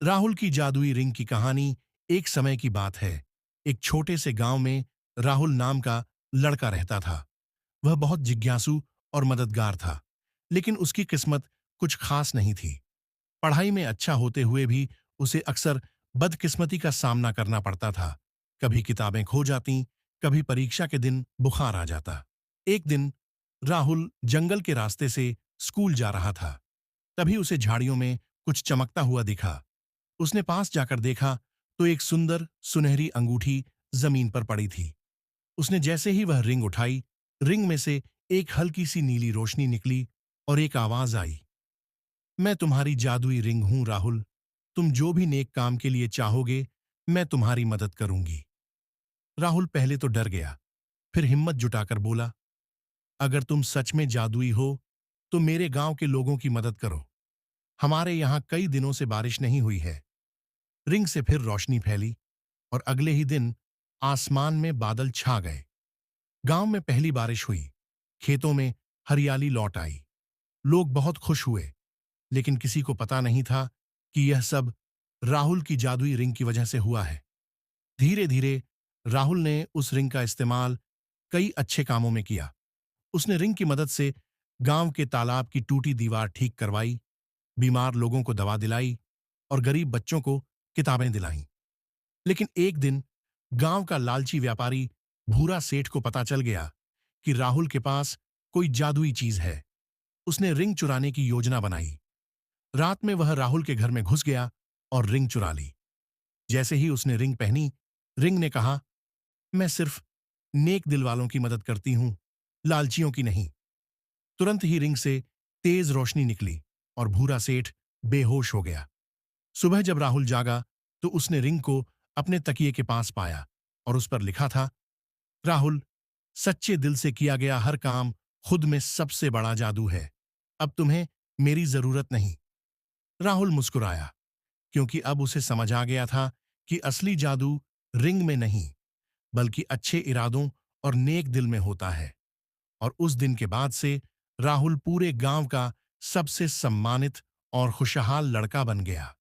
राहुल की जादुई रिंग की कहानी एक समय की बात है। एक छोटे से गांव में राहुल नाम का लड़का रहता था। वह बहुत जिज्ञासु और मददगार था, लेकिन उसकी किस्मत कुछ खास नहीं थी। पढ़ाई में अच्छा होते हुए भी उसे अक्सर बदकिस्मती का सामना करना पड़ता था। कभी किताबें खो जाती, कभी परीक्षा के दिन बुखार आ जाता। एक दिन राहुल जंगल के रास्ते से स्कूल जा रहा था। तभी उसे झाड़ियों में कुछ चमकता हुआ दिखा। उसने पास जाकर देखा तो एक सुंदर सुनहरी अंगूठी जमीन पर पड़ी थी। उसने जैसे ही वह रिंग उठाई, रिंग में से एक हल्की सी नीली रोशनी निकली और एक आवाज आई, मैं तुम्हारी जादुई रिंग हूं राहुल। तुम जो भी नेक काम के लिए चाहोगे, मैं तुम्हारी मदद करूंगी। राहुल पहले तो डर गया, फिर हिम्मत जुटाकर बोला, अगर तुम सच में जादुई हो तो मेरे गांव के लोगों की मदद करो। हमारे यहां कई दिनों से बारिश नहीं हुई है। रिंग से फिर रोशनी फैली और अगले ही दिन आसमान में बादल छा गए। गांव में पहली बारिश हुई। खेतों में हरियाली लौट आई। लोग बहुत खुश हुए, लेकिन किसी को पता नहीं था कि यह सब राहुल की जादुई रिंग की वजह से हुआ है। धीरे धीरे राहुल ने उस रिंग का इस्तेमाल कई अच्छे कामों में किया। उसने रिंग की मदद से गांव के तालाब की टूटी दीवार ठीक करवाई, बीमार लोगों को दवा दिलाई और गरीब बच्चों को किताबें दिलाईं। लेकिन एक दिन गांव का लालची व्यापारी भूरा सेठ को पता चल गया कि राहुल के पास कोई जादुई चीज है। उसने रिंग चुराने की योजना बनाई। रात में वह राहुल के घर में घुस गया और रिंग चुरा ली। जैसे ही उसने रिंग पहनी, रिंग ने कहा, मैं सिर्फ नेक दिल वालों की मदद करती हूं, लालचियों की नहीं। तुरंत ही रिंग से तेज रोशनी निकली और भूरा सेठ बेहोश हो गया। सुबह जब राहुल जागा तो उसने रिंग को अपने तकिए के पास पाया और उस पर लिखा था, राहुल, सच्चे दिल से किया गया हर काम खुद में सबसे बड़ा जादू है। अब तुम्हें मेरी जरूरत नहीं। राहुल मुस्कुराया, क्योंकि अब उसे समझ आ गया था कि असली जादू रिंग में नहीं, बल्कि अच्छे इरादों और नेक दिल में होता है। और उस दिन के बाद से राहुल पूरे गांव का सबसे सम्मानित और खुशहाल लड़का बन गया।